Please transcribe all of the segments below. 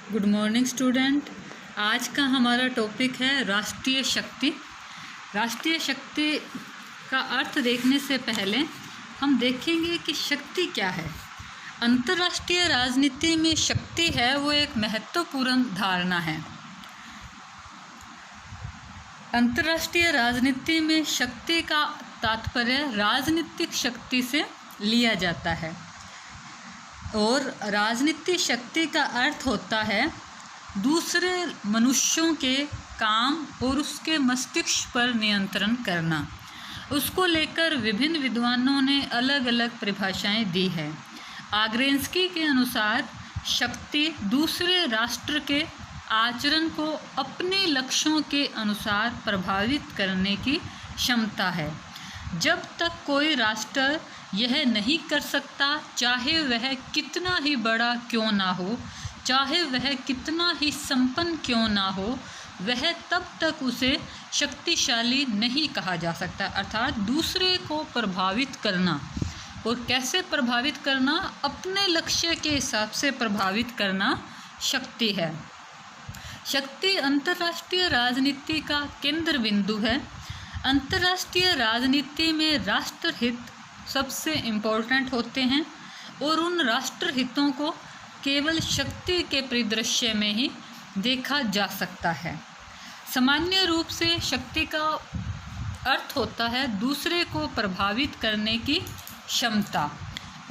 Good morning student. आज का हमारा टॉपिक है राष्ट्रीय शक्ति। राष्ट्रीय शक्ति का अर्थ देखने से पहले हम देखेंगे कि शक्ति क्या है। अंतर्राष्ट्रीय राजनीति में शक्ति है वो एक महत्वपूर्ण धारणा है। अंतर्राष्ट्रीय राजनीति में शक्ति का तात्पर्य राजनीतिक शक्ति से लिया जाता है और राजनीतिक शक्ति का अर्थ होता है दूसरे मनुष्यों के काम और उसके मस्तिष्क पर नियंत्रण करना। उसको लेकर विभिन्न विद्वानों ने अलग अलग परिभाषाएं दी है। आग्रेंस्की के अनुसार शक्ति दूसरे राष्ट्र के आचरण को अपने लक्ष्यों के अनुसार प्रभावित करने की क्षमता है। जब तक कोई राष्ट्र यह नहीं कर सकता, चाहे वह कितना ही बड़ा क्यों ना हो, चाहे वह कितना ही संपन्न क्यों ना हो, वह तब तक उसे शक्तिशाली नहीं कहा जा सकता। अर्थात दूसरे को प्रभावित करना, और कैसे प्रभावित करना, अपने लक्ष्य के हिसाब से प्रभावित करना शक्ति है। शक्ति अंतर्राष्ट्रीय राजनीति का केंद्र बिंदु है। अंतर्राष्ट्रीय राजनीति में राष्ट्रहित सबसे इम्पोर्टेंट होते हैं और उन राष्ट्रहितों को केवल शक्ति के परिदृश्य में ही देखा जा सकता है। सामान्य रूप से शक्ति का अर्थ होता है दूसरे को प्रभावित करने की क्षमता।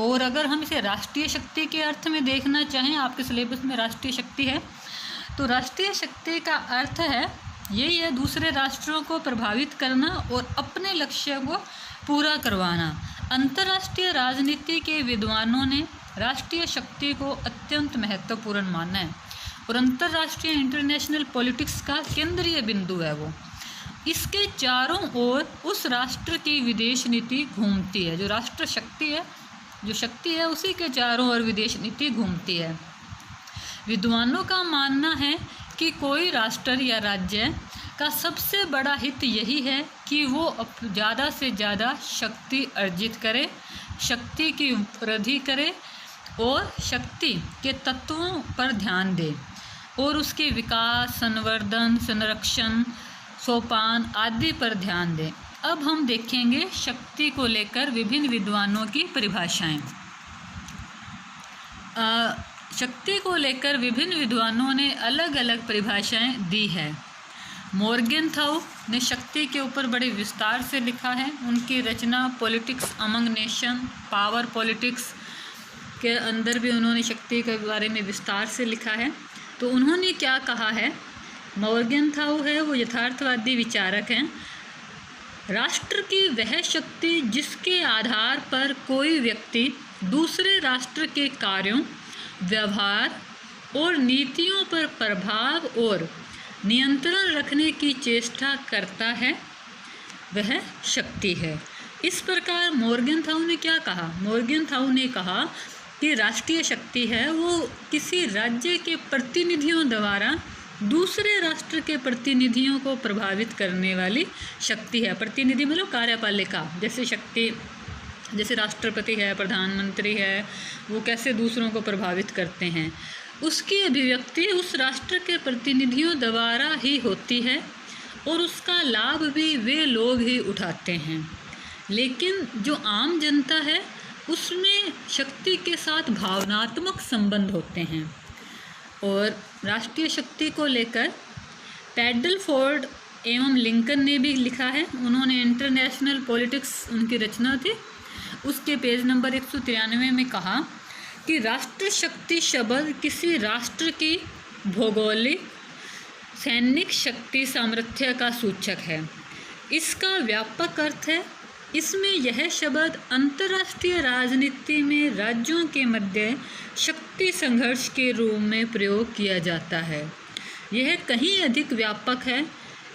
और अगर हम इसे राष्ट्रीय शक्ति के अर्थ में देखना चाहें, आपके सिलेबस में राष्ट्रीय शक्ति है, तो राष्ट्रीय शक्ति का अर्थ है यही है दूसरे राष्ट्रों को प्रभावित करना और अपने लक्ष्य को पूरा करवाना। अंतर्राष्ट्रीय राजनीति के विद्वानों ने राष्ट्रीय शक्ति को अत्यंत महत्वपूर्ण माना है और अंतर्राष्ट्रीय इंटरनेशनल पॉलिटिक्स का केंद्रीय बिंदु है वो। इसके चारों ओर उस राष्ट्र की विदेश नीति घूमती है। जो राष्ट्र शक्ति है, जो शक्ति है, उसी के चारों ओर विदेश नीति घूमती है। विद्वानों का मानना है कि कोई राष्ट्र या राज्य का सबसे बड़ा हित यही है कि वो ज़्यादा से ज़्यादा शक्ति अर्जित करे, शक्ति की वृद्धि करे और शक्ति के तत्वों पर ध्यान दे और उसके विकास, संवर्धन, संरक्षण, सोपान आदि पर ध्यान दे। अब हम देखेंगे शक्ति को लेकर विभिन्न विद्वानों की परिभाषाएं। शक्ति को लेकर विभिन्न विद्वानों ने अलग अलग परिभाषाएं दी है। मॉर्गेनथाउ ने शक्ति के ऊपर बड़े विस्तार से लिखा है। उनकी रचना politics among nation, power politics के अंदर भी उन्होंने शक्ति के बारे में विस्तार से लिखा है। तो उन्होंने क्या कहा है, मॉर्गेनथाउ है वो यथार्थवादी विचारक हैं। राष्ट्र की वह शक्ति जिसके आधार पर कोई व्यक्ति दूसरे राष्ट्र के कार्यों, व्यवहार और नीतियों पर प्रभाव और नियंत्रण रखने की चेष्टा करता है, वह शक्ति है। इस प्रकार मॉर्गेनथाउ ने क्या कहा, मॉर्गेनथाउ ने कहा कि राष्ट्रीय शक्ति है वो किसी राज्य के प्रतिनिधियों द्वारा दूसरे राष्ट्र के प्रतिनिधियों को प्रभावित करने वाली शक्ति है। प्रतिनिधि मतलब कार्यपालिका, जैसे शक्ति, जैसे राष्ट्रपति है, प्रधानमंत्री है, वो कैसे दूसरों को प्रभावित करते हैं, उसकी अभिव्यक्ति उस राष्ट्र के प्रतिनिधियों द्वारा ही होती है और उसका लाभ भी वे लोग ही उठाते हैं। लेकिन जो आम जनता है उसमें शक्ति के साथ भावनात्मक संबंध होते हैं। और राष्ट्रीय शक्ति को लेकर पैडलफोर्ड एवं लिंकन ने भी लिखा है। उन्होंने इंटरनेशनल पॉलिटिक्स, उनकी रचना थी, उसके पेज नंबर 193 में कहा कि राष्ट्र शक्ति शब्द किसी राष्ट्र की भौगोलिक, सैनिक शक्ति सामर्थ्य का सूचक है। इसका व्यापक अर्थ है, इसमें यह शब्द अंतर्राष्ट्रीय राजनीति में राज्यों के मध्य शक्ति संघर्ष के रूप में प्रयोग किया जाता है। यह कहीं अधिक व्यापक है।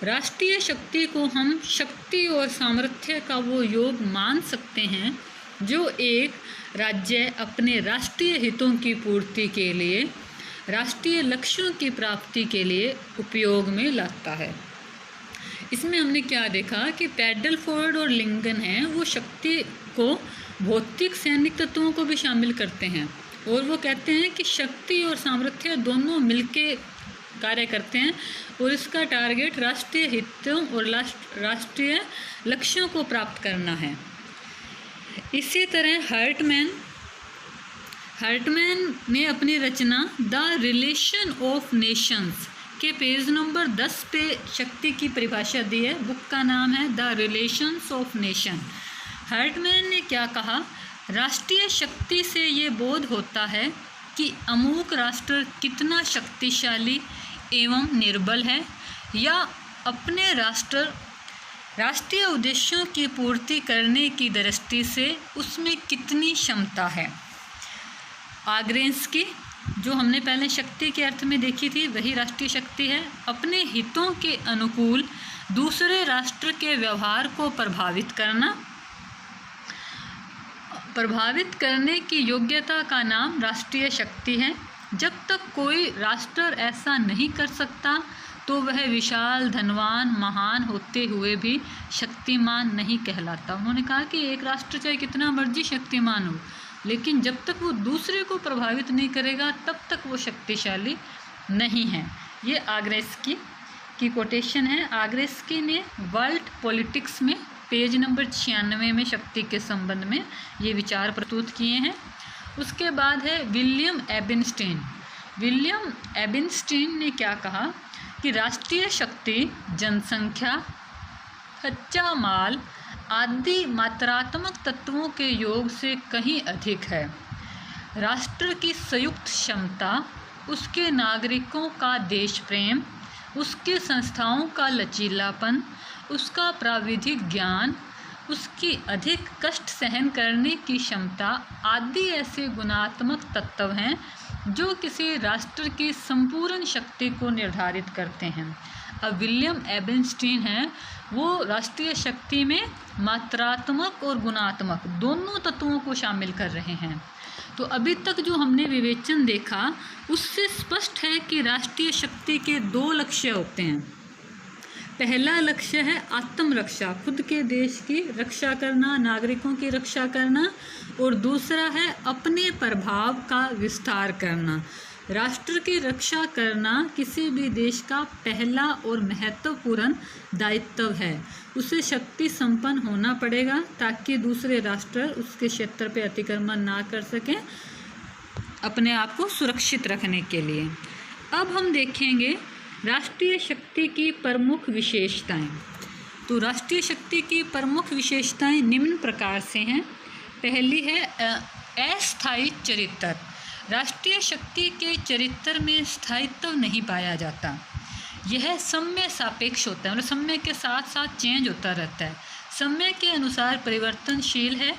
राष्ट्रीय शक्ति को हम शक्ति और सामर्थ्य का वो योग मान सकते हैं जो एक राज्य अपने राष्ट्रीय हितों की पूर्ति के लिए, राष्ट्रीय लक्ष्यों की प्राप्ति के लिए उपयोग में लाता है। इसमें हमने क्या देखा कि पैडलफोर्ड और लिंकन हैं वो शक्ति को भौतिक सैनिक तत्वों को भी शामिल करते हैं और वो कहते हैं कि शक्ति और सामर्थ्य दोनों मिलके कार्य करते हैं और इसका टारगेट राष्ट्रीय हितों और राष्ट्रीय लक्ष्यों को प्राप्त करना है। इसी तरह हर्टमैन ने अपनी रचना द रिलेशन ऑफ नेशंस के पेज नंबर 10 पे शक्ति की परिभाषा दी है। बुक का नाम है द रिलेशंस ऑफ नेशन। हर्टमैन ने क्या कहा, राष्ट्रीय शक्ति से ये बोध होता है कि अमुक राष्ट्र कितना शक्तिशाली एवं निर्बल है या अपने राष्ट्रीय उद्देश्यों की पूर्ति करने की दृष्टि से उसमें कितनी क्षमता है। आग्रेंस्की, जो हमने पहले शक्ति के अर्थ में देखी थी, वही राष्ट्रीय शक्ति है। अपने हितों के अनुकूल दूसरे राष्ट्र के व्यवहार को प्रभावित करने की योग्यता का नाम राष्ट्रीय शक्ति है। जब तक कोई राष्ट्र ऐसा नहीं कर सकता तो वह विशाल, धनवान, महान होते हुए भी शक्तिमान नहीं कहलाता। उन्होंने कहा कि एक राष्ट्र चाहे कितना मर्जी शक्तिमान हो, लेकिन जब तक वो दूसरे को प्रभावित नहीं करेगा तब तक वो शक्तिशाली नहीं है। ये आग्रेंस्की की कोटेशन है। आग्रेंस्की ने वर्ल्ड पॉलिटिक्स में पेज नंबर 96 में शक्ति के संबंध में ये विचार प्रस्तुत किए हैं। उसके बाद है विलियम एबिनस्टीन ने क्या कहा कि राष्ट्रीय शक्ति जनसंख्या, कच्चा माल आदि मात्रात्मक तत्वों के योग से कहीं अधिक है। राष्ट्र की संयुक्त क्षमता, उसके नागरिकों का देश प्रेम, उसके संस्थाओं का लचीलापन, उसका प्राविधिक ज्ञान, उसकी अधिक कष्ट सहन करने की क्षमता आदि ऐसे गुणात्मक तत्व हैं जो किसी राष्ट्र की संपूर्ण शक्ति को निर्धारित करते हैं। अब विलियम एबिनस्टीन हैं, वो राष्ट्रीय शक्ति में मात्रात्मक और गुणात्मक दोनों तत्वों को शामिल कर रहे हैं। तो अभी तक जो हमने विवेचन देखा उससे स्पष्ट है कि राष्ट्रीय शक्ति के 2 लक्ष्य होते हैं। पहला लक्ष्य है आत्मरक्षा, खुद के देश की रक्षा करना, नागरिकों की रक्षा करना, और दूसरा है अपने प्रभाव का विस्तार करना। राष्ट्र की रक्षा करना किसी भी देश का पहला और महत्वपूर्ण दायित्व है। उसे शक्ति संपन्न होना पड़ेगा ताकि दूसरे राष्ट्र उसके क्षेत्र पे अतिक्रमण ना कर सकें, अपने आप को सुरक्षित रखने के लिए। अब हम देखेंगे राष्ट्रीय शक्ति की प्रमुख विशेषताएं। तो राष्ट्रीय शक्ति की प्रमुख विशेषताएं निम्न प्रकार से हैं। पहली है अस्थायी चरित्र। राष्ट्रीय शक्ति के चरित्र में स्थायित्व नहीं पाया जाता। यह समय सापेक्ष होता है, मतलब समय के साथ साथ चेंज होता रहता है, समय के अनुसार परिवर्तनशील है।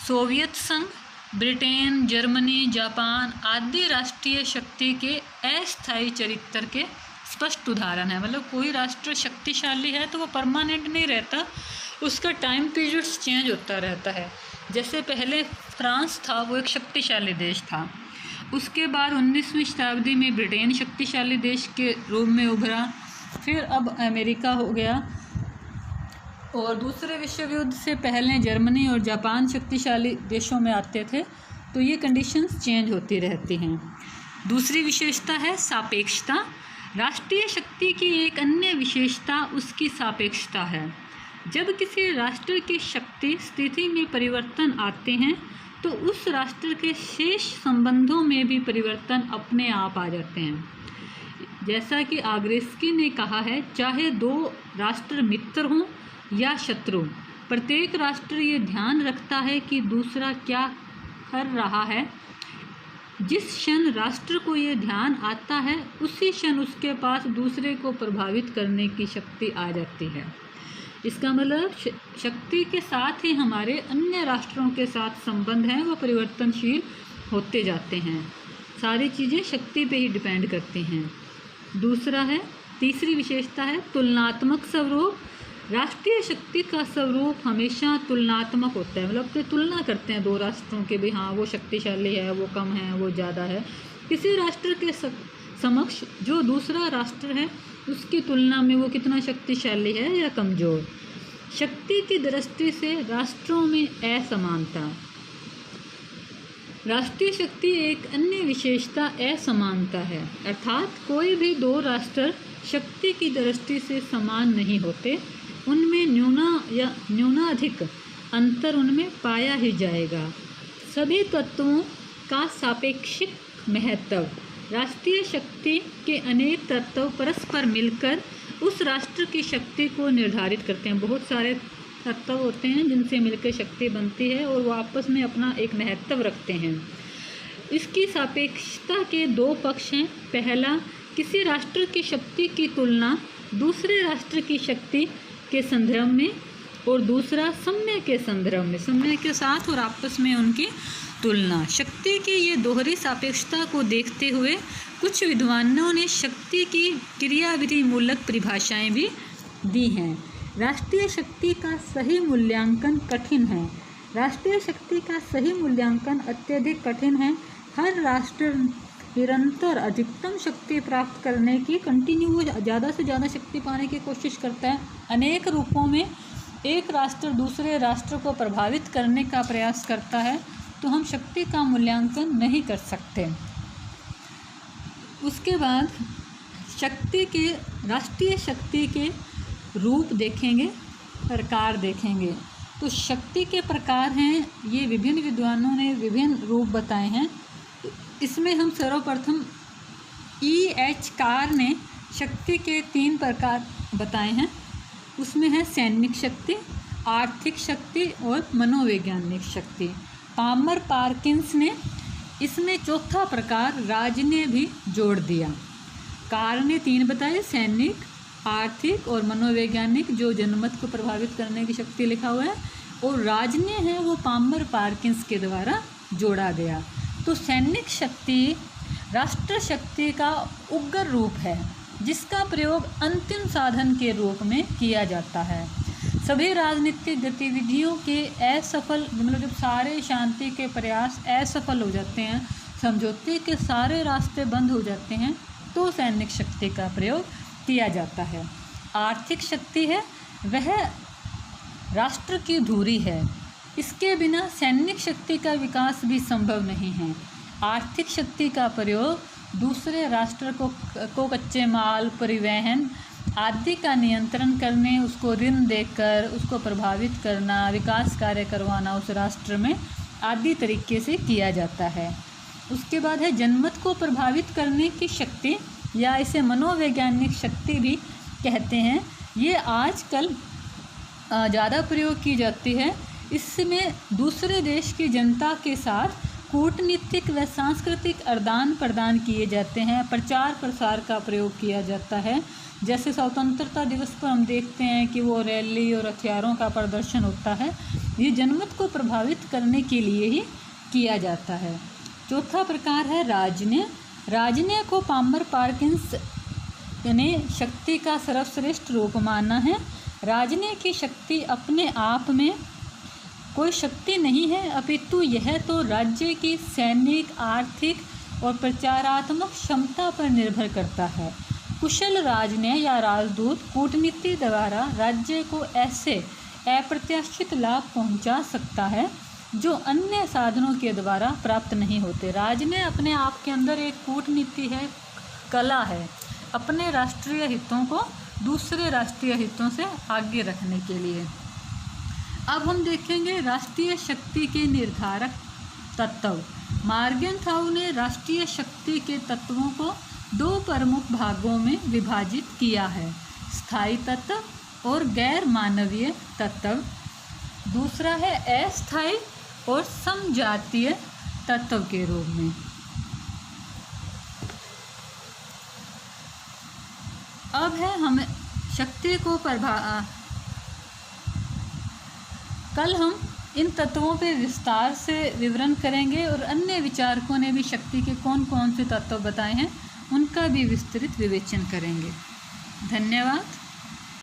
सोवियत संघ, ब्रिटेन, जर्मनी, जापान आदि राष्ट्रीय शक्ति के अस्थायी चरित्र के स्पष्ट उदाहरण है। मतलब कोई राष्ट्र शक्तिशाली है तो वो परमानेंट नहीं रहता, उसका टाइम पीरियड चेंज होता रहता है। जैसे पहले फ्रांस था, वो एक शक्तिशाली देश था। उसके बाद 19वीं शताब्दी में ब्रिटेन शक्तिशाली देश के रूप में उभरा, फिर अब अमेरिका हो गया, और दूसरे विश्व युद्ध से पहले जर्मनी और जापान शक्तिशाली देशों में आते थे। तो ये कंडीशंस चेंज होती रहती हैं। दूसरी विशेषता है सापेक्षता। राष्ट्रीय शक्ति की एक अन्य विशेषता उसकी सापेक्षता है। जब किसी राष्ट्र की शक्ति स्थिति में परिवर्तन आते हैं तो उस राष्ट्र के शेष संबंधों में भी परिवर्तन अपने आप आ जाते हैं। जैसा कि आग्रेंस्की ने कहा है, चाहे 2 राष्ट्र मित्र हों या शत्रु, प्रत्येक राष्ट्र ये ध्यान रखता है कि दूसरा क्या कर रहा है। जिस क्षण राष्ट्र को ये ध्यान आता है उसी क्षण उसके पास दूसरे को प्रभावित करने की शक्ति आ जाती है। इसका मतलब शक्ति के साथ ही हमारे अन्य राष्ट्रों के साथ संबंध हैं, वो परिवर्तनशील होते जाते हैं। सारी चीज़ें शक्ति पे ही डिपेंड करती हैं। तीसरी विशेषता है तुलनात्मक स्वरूप। राष्ट्रीय शक्ति का स्वरूप हमेशा तुलनात्मक होता है, मतलब कि तुलना करते हैं 2 राष्ट्रों के भी, हाँ वो शक्तिशाली है, वो कम है, वो ज़्यादा है। किसी राष्ट्र के समक्ष जो दूसरा राष्ट्र है उसकी तुलना में वो कितना शक्तिशाली है या कमज़ोर। शक्ति की दृष्टि से राष्ट्रों में असमानता। राष्ट्रीय शक्ति एक अन्य विशेषता असमानता है, अर्थात कोई भी दो राष्ट्र शक्ति की दृष्टि से समान नहीं होते, उनमें न्यूनाधिक अंतर उनमें पाया ही जाएगा। सभी तत्वों का सापेक्षिक महत्व। राष्ट्रीय शक्ति के अनेक तत्व परस्पर मिलकर उस राष्ट्र की शक्ति को निर्धारित करते हैं। बहुत सारे तत्व होते हैं जिनसे मिलकर शक्ति बनती है और वो आपस में अपना एक महत्व रखते हैं। इसकी सापेक्षता के दो पक्ष हैं। पहला, किसी राष्ट्र की शक्ति की तुलना दूसरे राष्ट्र की शक्ति के संदर्भ में, और दूसरा समय के संदर्भ में, समय के साथ और आपस में उनकी तुलना। शक्ति की ये दोहरी सापेक्षता को देखते हुए कुछ विद्वानों ने शक्ति की क्रियाविधि मूलक परिभाषाएं भी दी हैं। राष्ट्रीय शक्ति का सही मूल्यांकन कठिन है। राष्ट्रीय शक्ति का सही मूल्यांकन अत्यधिक कठिन है। हर राष्ट्र निरंतर अधिकतम शक्ति प्राप्त करने की ज़्यादा से ज़्यादा शक्ति पाने की कोशिश करता है। अनेक रूपों में एक राष्ट्र दूसरे राष्ट्र को प्रभावित करने का प्रयास करता है, तो हम शक्ति का मूल्यांकन नहीं कर सकते। उसके बाद राष्ट्रीय शक्ति के रूप देखेंगे, प्रकार देखेंगे। तो शक्ति के प्रकार हैं, ये विभिन्न विद्वानों ने विभिन्न रूप बताए हैं। इसमें हम सर्वप्रथम E.H. कार ने शक्ति के 3 प्रकार बताए हैं। उसमें है सैनिक शक्ति, आर्थिक शक्ति और मनोवैज्ञानिक शक्ति। पामर पार्किंस ने इसमें चौथा प्रकार राजनीय भी जोड़ दिया। कार ने 3 बताए, सैनिक, आर्थिक और मनोवैज्ञानिक, जो जनमत को प्रभावित करने की शक्ति लिखा हुआ है, और राजनीय है वो पामर पार्किंस के द्वारा जोड़ा गया। तो सैनिक शक्ति राष्ट्र शक्ति का उग्र रूप है, जिसका प्रयोग अंतिम साधन के रूप में किया जाता है। सभी राजनीतिक गतिविधियों के असफल, मतलब जब सारे शांति के प्रयास असफल हो जाते हैं, समझौते के सारे रास्ते बंद हो जाते हैं, तो सैनिक शक्ति का प्रयोग किया जाता है। आर्थिक शक्ति है, वह राष्ट्र की धुरी है। इसके बिना सैनिक शक्ति का विकास भी संभव नहीं है। आर्थिक शक्ति का प्रयोग दूसरे राष्ट्र को कच्चे माल, परिवहन आदि का नियंत्रण करने, उसको ऋण देकर उसको प्रभावित करना, विकास कार्य करवाना उस राष्ट्र में आदि तरीके से किया जाता है। उसके बाद है जनमत को प्रभावित करने की शक्ति, या इसे मनोवैज्ञानिक शक्ति भी कहते हैं। ये आजकल ज़्यादा प्रयोग की जाती है। इसमें दूसरे देश की जनता के साथ कूटनीतिक व सांस्कृतिक आदान प्रदान किए जाते हैं। प्रचार प्रसार का प्रयोग किया जाता है। जैसे स्वतंत्रता दिवस पर हम देखते हैं कि वो रैली और हथियारों का प्रदर्शन होता है, ये जनमत को प्रभावित करने के लिए ही किया जाता है। चौथा प्रकार है राजनीय। राजनीय को पामर पार्किंस ने शक्ति का सर्वश्रेष्ठ रूप माना है। राजनीय की शक्ति अपने आप में कोई शक्ति नहीं है, अपितु यह तो राज्य की सैनिक, आर्थिक और प्रचारात्मक क्षमता पर निर्भर करता है। कुशल राजनीय या राजदूत कूटनीति द्वारा राज्य को ऐसे अप्रत्याशित लाभ पहुंचा सकता है जो अन्य साधनों के द्वारा प्राप्त नहीं होते। राजनीय अपने आप के अंदर एक कूटनीति है, कला है, अपने राष्ट्रीय हितों को दूसरे राष्ट्रीय हितों से आगे रखने के लिए। अब हम देखेंगे राष्ट्रीय शक्ति के निर्धारक तत्व। मॉर्गनथाउ ने राष्ट्रीय शक्ति के तत्वों को 2 प्रमुख भागों में विभाजित किया है, स्थायी तत्व और गैर मानवीय तत्व। दूसरा है अस्थायी और समजातीय तत्व के रूप में। अब है हमें शक्ति को कल हम इन तत्वों पर विस्तार से विवरण करेंगे और अन्य विचारकों ने भी शक्ति के कौन कौन से तत्व बताए हैं उनका भी विस्तृत विवेचन करेंगे। धन्यवाद।